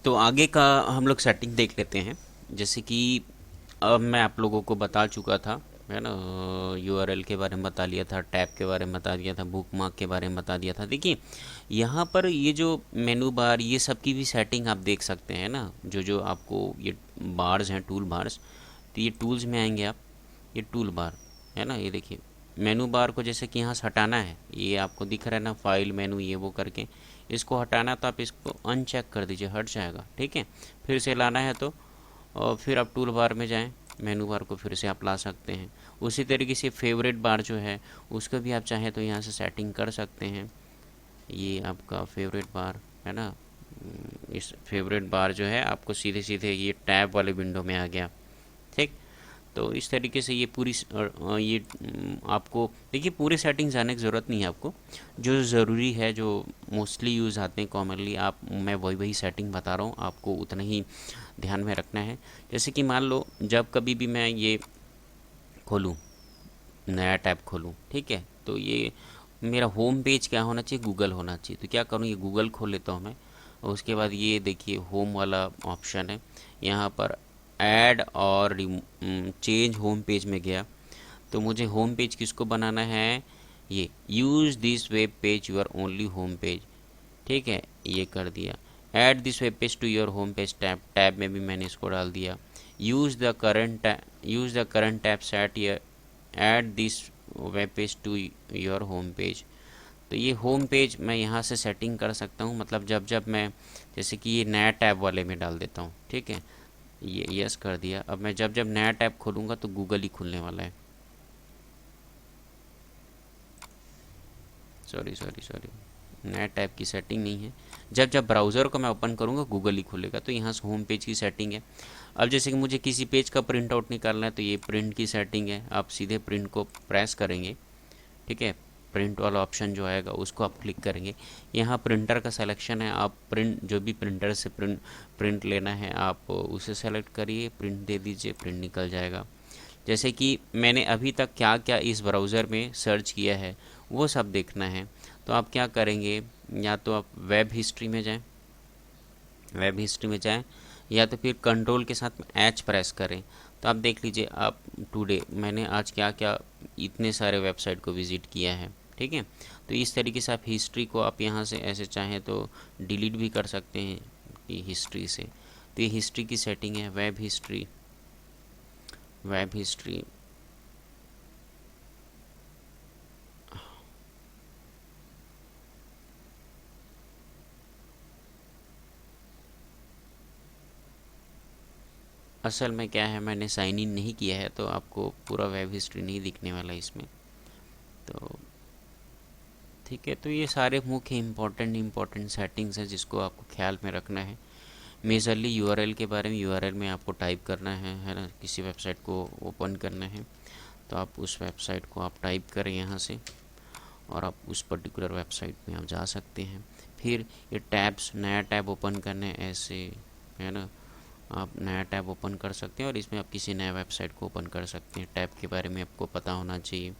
तो आगे का हम लोग सेटिंग देख लेते हैं। जैसे कि अब मैं आप लोगों को बता चुका था, है ना, यूआरएल के बारे में बता लिया था, टैब के बारे में बता दिया था, बुकमार्क के बारे में बता दिया था। देखिए यहाँ पर ये जो मेनू बार ये सब की भी सेटिंग आप देख सकते हैं ना, जो जो आपको ये बार्स हैं, टूल बार्स, तो ये टूल्स में आएंगे आप, ये टूल बार है ना, ये देखिए मेनू बार को जैसे कि यहाँ से हटाना है, ये आपको दिख रहा है ना, फाइल मेनू ये वो करके, इसको हटाना तो आप इसको अनचेक कर दीजिए, हट जाएगा। ठीक है, फिर से लाना है तो और फिर आप टूल बार में जाएं, मेनू बार को फिर से आप ला सकते हैं। उसी तरीके से फेवरेट बार जो है उसको भी आप चाहें तो यहाँ से सेटिंग कर सकते हैं। ये आपका फेवरेट बार है ना, इस फेवरेट बार जो है आपको सीधे सीधे ये टैब वाले विंडो में आ गया। ठीक, तो इस तरीके से ये पूरी ये आपको देखिए पूरे सेटिंग्स जाने की ज़रूरत नहीं है आपको। जो ज़रूरी है, जो मोस्टली यूज़ आते हैं कॉमनली, आप मैं वही वही सेटिंग बता रहा हूँ, आपको उतना ही ध्यान में रखना है। जैसे कि मान लो जब कभी भी मैं ये खोलूँ, नया टैब खोलूँ, ठीक है, तो ये मेरा होम पेज क्या होना चाहिए, गूगल होना चाहिए। तो क्या करूँ, ये गूगल खोल लेता हूँ मैं, और उसके बाद ये देखिए होम वाला ऑप्शन है, यहाँ पर ऐड और चेंज होम पेज में गया। तो मुझे होम पेज किसको बनाना है, ये use this web page your only home page. ठीक है, ये कर दिया। Add this web page to your home page tab, tab में भी मैंने इसको डाल दिया। Use the current tab set या add this web page to your home page. तो ये होम पेज मैं यहाँ से सेटिंग कर सकता हूँ, मतलब जब जब मैं, जैसे कि ये नया टैब वाले में डाल देता हूँ। ठीक है, ये यस कर दिया। अब मैं जब जब नया टैब खोलूँगा तो गूगल ही खुलने वाला है। सॉरी, नया टैब की सेटिंग नहीं है। जब जब ब्राउज़र को मैं ओपन करूँगा गूगल ही खुलेगा। तो यहाँ से होम पेज की सेटिंग है। अब जैसे कि मुझे किसी पेज का प्रिंट आउट निकालना है तो ये प्रिंट की सेटिंग है, आप सीधे प्रिंट को प्रेस करेंगे। ठीक है, प्रिंट वाला ऑप्शन जो आएगा उसको आप क्लिक करेंगे। यहाँ प्रिंटर का सिलेक्शन है, आप प्रिंट जो भी प्रिंटर से प्रिंट लेना है आप उसे सेलेक्ट करिए, प्रिंट दे दीजिए, प्रिंट निकल जाएगा। जैसे कि मैंने अभी तक क्या क्या इस ब्राउज़र में सर्च किया है वो सब देखना है, तो आप क्या करेंगे, या तो आप वेब हिस्ट्री में जाएं, वेब हिस्ट्री में जाएं, या तो फिर कंट्रोल के साथ एच प्रेस करें। तो आप देख लीजिए आप टुडे मैंने आज क्या क्या इतने सारे वेबसाइट को विज़िट किया है। ठीक है, तो इस तरीके से आप हिस्ट्री को आप यहाँ से ऐसे चाहें तो डिलीट भी कर सकते हैं कि हिस्ट्री से। तो ये हिस्ट्री की सेटिंग है, वेब हिस्ट्री, वेब हिस्ट्री। असल में क्या है, मैंने साइन इन नहीं किया है तो आपको पूरा वेब हिस्ट्री नहीं दिखने वाला इसमें। तो ठीक है, तो ये सारे मुख्य इम्पोर्टेंट सेटिंग्स हैं जिसको आपको ख्याल में रखना है। मेजरली यूआरएल के बारे में, यूआरएल में आपको टाइप करना है ना, किसी वेबसाइट को ओपन करना है तो आप उस वेबसाइट को आप टाइप करें यहाँ से, और आप उस पर्टिकुलर वेबसाइट में आप जा सकते हैं। फिर ये टैब्स, नया टैब ओपन करने ऐसे, है ना, आप नया टैब ओपन कर सकते हैं और इसमें आप किसी नए वेबसाइट को ओपन कर सकते हैं। टैब के बारे में आपको पता होना चाहिए।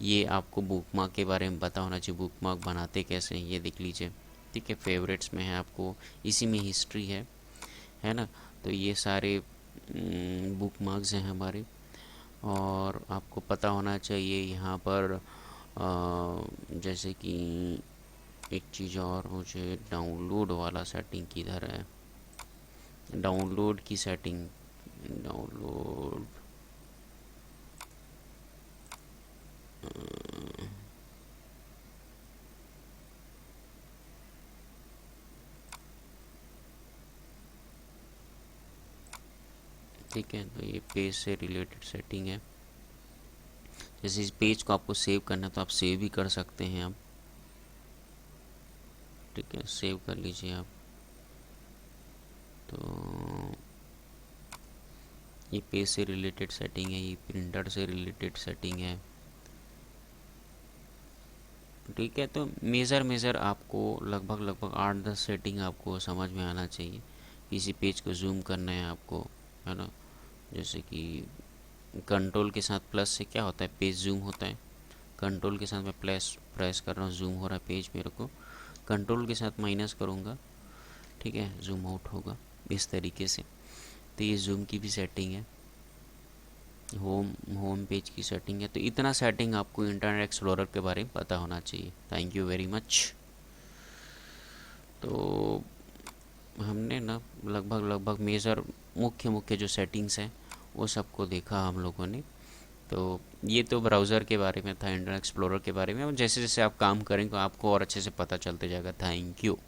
ये आपको बुकमार्क के बारे में पता होना चाहिए, बुकमार्क बनाते कैसे हैं ये देख लीजिए। ठीक है, फेवरेट्स में है, आपको इसी में हिस्ट्री है ना। तो ये सारे बुकमार्क्स हैं हमारे, और आपको पता होना चाहिए यहाँ पर जैसे कि एक चीज़ और, मुझे डाउनलोड वाला सेटिंग किधर है, डाउनलोड की सेटिंग, डाउनलोड, ठीक है। तो ये पेज से रिलेटेड सेटिंग है। जैसे इस पेज को आपको सेव करना है तो आप सेव भी कर सकते हैं आप। ठीक है, सेव कर लीजिए आप। तो ये पेज से रिलेटेड सेटिंग है, ये प्रिंटर से रिलेटेड सेटिंग है। ठीक है, तो मेज़र आपको लगभग 8-10 सेटिंग आपको समझ में आना चाहिए। किसी पेज को जूम करना है आपको, है ना, जैसे कि कंट्रोल के साथ प्लस से क्या होता है, पेज जूम होता है। कंट्रोल के साथ मैं प्लस प्रेस कर रहा हूँ, जूम हो रहा है पेज मेरे को। कंट्रोल के साथ माइनस करूँगा, ठीक है, जूम आउट होगा इस तरीके से। तो ये जूम की भी सेटिंग है, होम पेज की सेटिंग है। तो इतना सेटिंग आपको इंटरनेट एक्सप्लोरर के बारे में पता होना चाहिए। Thank you very much. तो हमने ना लगभग मेजर मुख्य मुख्य जो सेटिंग्स हैं वो सबको देखा हम लोगों ने। तो ये तो ब्राउज़र के बारे में था, इंटरनेट एक्सप्लोरर के बारे में। और जैसे जैसे आप काम करेंगे आपको और अच्छे से पता चलते जाएगा। Thank you.